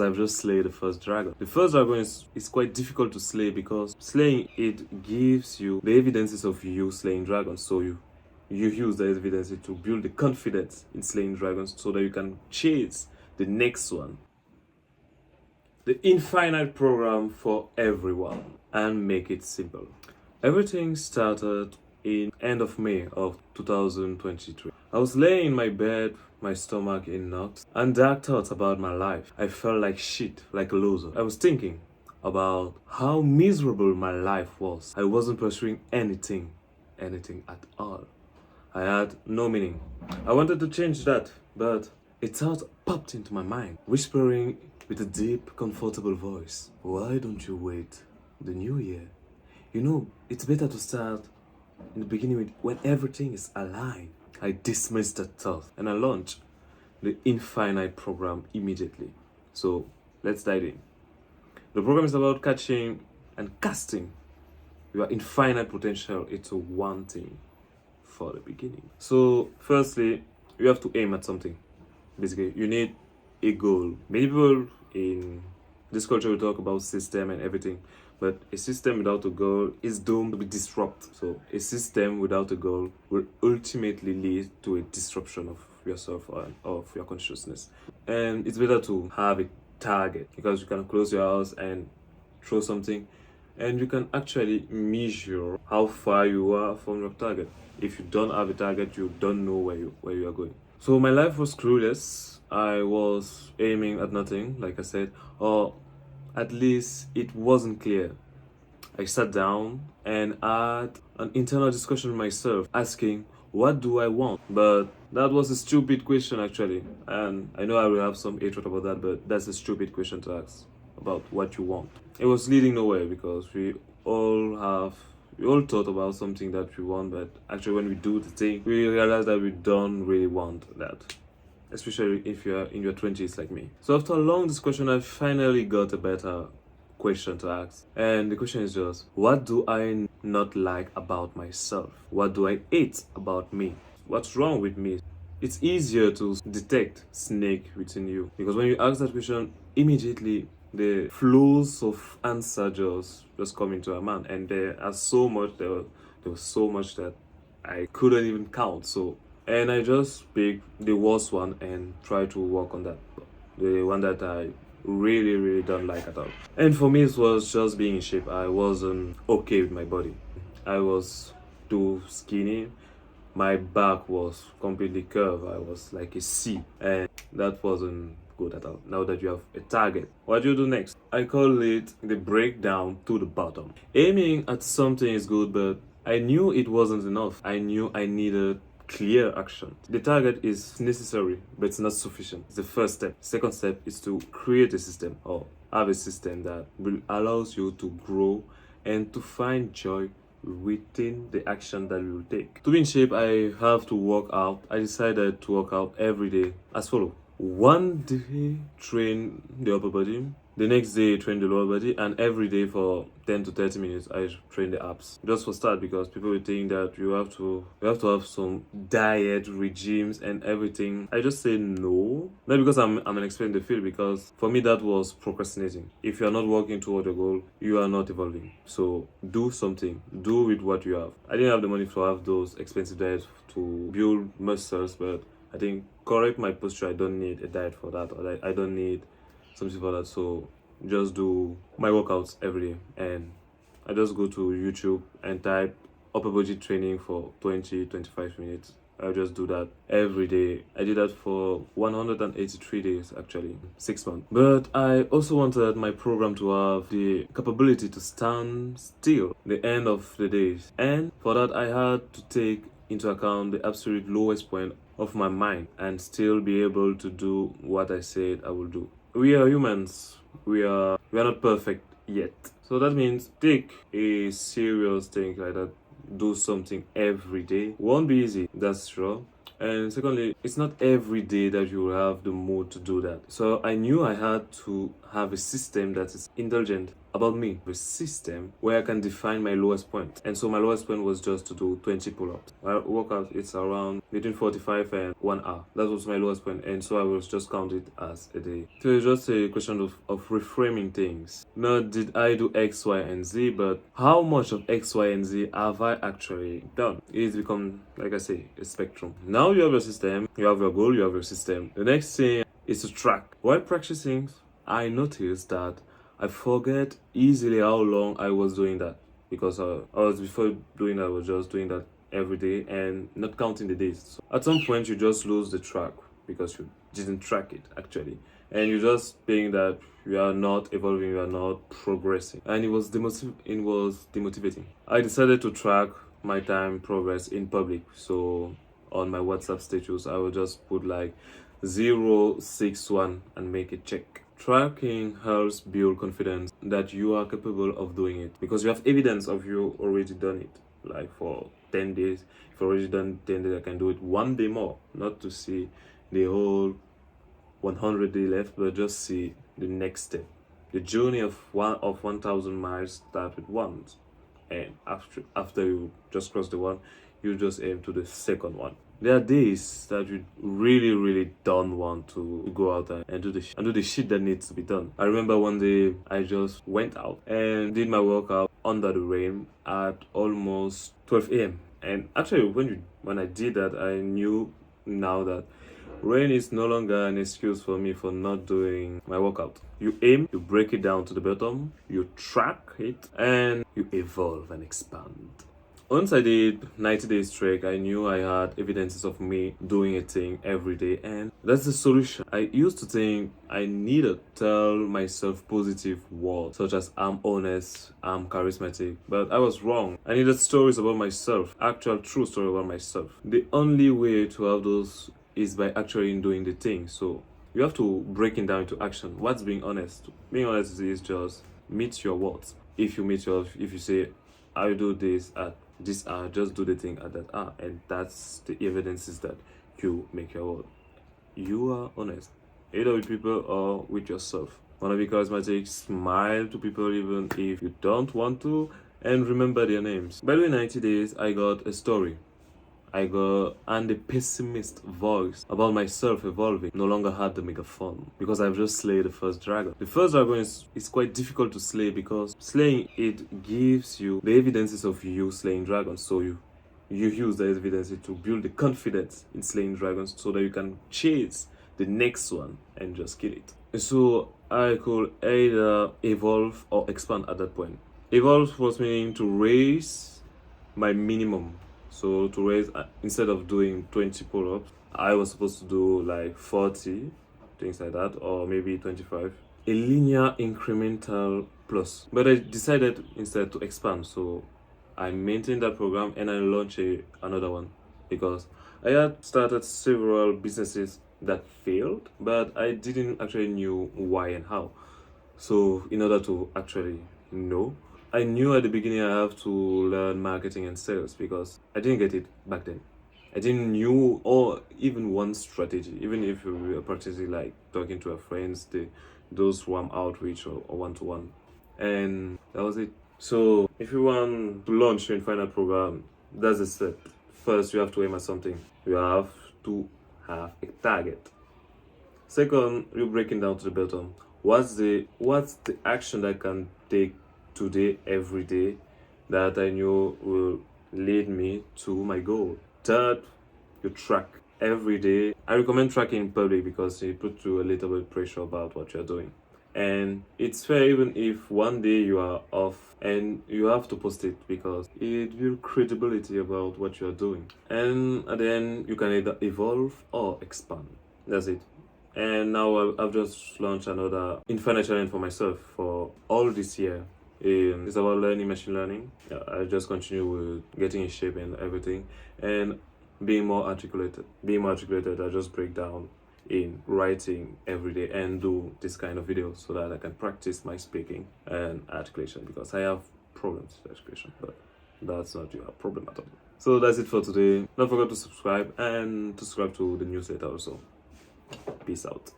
I've just slayed the first dragon. The first dragon is quite difficult to slay because slaying it gives you the evidences of you slaying dragons. So you use the evidence to build the confidence in slaying dragons so that you can chase the next one. The infinite program for everyone and make it simple. Everything started in end of May of 2023. I was laying in my bed, my stomach in knots, and dark thoughts about my life. I felt like shit, like a loser. I was thinking about how miserable my life was. I wasn't pursuing anything at all. I had no meaning. I wanted to change that, but a thought popped into my mind, whispering with a deep, comfortable voice. Why don't you wait the new year? You know, it's better to start in the beginning with when everything is aligned. I dismissed that thought and I launched the Infinite program immediately. So let's dive in. The program is about catching and casting your infinite potential into one thing for the beginning. So firstly, you have to aim at something. Basically, you need a goal. Many people in this culture will talk about system and everything, but a system without a goal is doomed to be disrupted. So a system without a goal will ultimately lead to a disruption of yourself and of your consciousness. And it's better to have a target because you can close your eyes and throw something and you can actually measure how far you are from your target. If you don't have a target, you don't know where you are going. So my life was clueless. I was aiming at nothing, like I said, or at least it wasn't clear. I sat down and had an internal discussion with myself, asking, what do I want? But that was a stupid question actually. And I know I will have some hatred about that, but that's a stupid question to ask about what you want. It was leading nowhere because we all thought about something that we want, but actually when we do the thing, we realize that we don't really want that. Especially if you're in your 20s like me. So after a long discussion, I finally got a better question to ask. And the question is just, what do I not like about myself? What do I hate about me? What's wrong with me? It's easier to detect snake within you because when you ask that question, immediately the flows of answer just come into a man, and there was so much that I couldn't even count. So and I just picked the worst one and try to work on that, the one that I really don't like at all. And for me it was just being in shape. I wasn't okay with my body. I was too skinny. My back was completely curved. I was like a C, and that wasn't good at all. Now that you have a target, what do you do next? I call it the breakdown to the bottom. Aiming at something is good, but I knew it wasn't enough. I knew I needed clear action. The target is necessary, but it's not sufficient. It's the first step. Second step is to create a system or have a system that will allows you to grow and to find joy within the action that you will take. To be in shape, I have to work out. I decided to work out every day as follow. One day train the upper body, the next day train the lower body, and every day for 10 to 30 minutes I train the abs. Just for start, because people will think that you have to have some diet regimes and everything. I just say no. Not because I'm an expert in the field, because for me that was procrastinating. If you are not working toward your goal, you are not evolving. So do something. Do with what you have. I didn't have the money to have those expensive diets to build muscles, but I think correct my posture. I don't need a diet for that, or I don't need something for that. So just do my workouts every day, and I just go to YouTube and type upper body training for 20-25 minutes. I'll just do that every day. I did that for 183 days, actually, 6 months. But I also wanted my program to have the capability to stand still the end of the days. And for that, I had to take into account the absolute lowest point of my mind and still be able to do what I said I will do. We are humans. We are not perfect yet. So that means take a serious thing like that. Do something every day. Won't be easy, that's true. And secondly, it's not every day that you will have the mood to do that. So I knew I had to have a system that is indulgent about me, a system where I can define my lowest point. And so my lowest point was just to do 20 pull-ups. My workout, it's around between 45 and 1 hour. That was my lowest point, and so I was just count it as a day. So it's just a question of reframing things. Not did I do X, Y, and Z, but how much of X, Y, and Z have I actually done? It's become, like I say, a spectrum. Now you have your system, you have your goal, you have your system. The next thing is to track. While practicing, I noticed that I forget easily how long I was doing that, because before doing that, I was just doing that every day and not counting the days. So at some point, you just lose the track because you didn't track it actually, and you just think that you are not evolving, you are not progressing, and it was demotivating. I decided to track my time progress in public. So on my WhatsApp status, I will just put like 061 and make a check. Tracking helps build confidence that you are capable of doing it, because you have evidence of you already done it. Like for 10 days, if you've already done 10 days, I can do it one day more, not to see the whole 100 day left, but just see the next step. The journey of 1,000 miles start with one, and after you just cross the one, you just aim to the second one. There are days that you really don't want to go out and do the shit that needs to be done. I remember one day I just went out and did my workout under the rain at almost 12 a.m. And actually, when I did that, I knew now that rain is no longer an excuse for me for not doing my workout. You aim, you break it down to the bottom, you track it, and you evolve and expand. Once I did 90 days trek, I knew I had evidences of me doing a thing every day, and that's the solution. I used to think I need to tell myself positive words, such as I'm honest, I'm charismatic, but I was wrong. I needed stories about myself, actual true story about myself. The only way to have those is by actually doing the thing. So you have to break it down into action. What's being honest? Being honest is just meet your words. If you say I do this at this hour, just do the thing at that hour, and that's the evidences that you make your word. You are honest, either with people or with yourself. Wanna be charismatic? Smile to people even if you don't want to, and remember their names. By the way, 90 days, I got a story. And the pessimist voice about myself evolving no longer had the megaphone, because I've just slayed the first dragon. The first dragon is quite difficult to slay, because slaying it gives you the evidences of you slaying dragons. So you use the evidence to build the confidence in slaying dragons so that you can chase the next one and just kill it. So I could either evolve or expand at that point. Evolve was meaning to raise my minimum. So to raise, instead of doing 20 pull-ups, I was supposed to do like 40, things like that, or maybe 25. A linear incremental plus. But I decided instead to expand. So I maintained that program and I launched another one, because I had started several businesses that failed, but I didn't actually knew why and how. So in order to actually know, I knew at the beginning I have to learn marketing and sales, because I didn't get it back then. I didn't knew or even one strategy, even if we were practicing like talking to our friends, those warm outreach or one-to-one. And that was it. So if you want to launch your Infinite program, that's the step. First, you have to aim at something. You have to have a target. Second, you're breaking down to the bottom. What's the action that I can take today, every day, that I know will lead me to my goal? Third, you track every day. I recommend tracking in public because it puts you a little bit pressure about what you're doing. And it's fair even if one day you are off and you have to post it, because it builds credibility about what you're doing. And at the end, you can either evolve or expand. That's it. And now I've just launched another Infinite challenge for myself for all this year. It's about learning machine learning. I just continue with getting in shape and everything, and being more articulated. I just break down in writing every day and do this kind of videos so that I can practice my speaking and articulation, because I have problems with articulation, but that's not your problem at all. So that's it for today. Don't forget to subscribe, and to subscribe to the newsletter also. Peace out.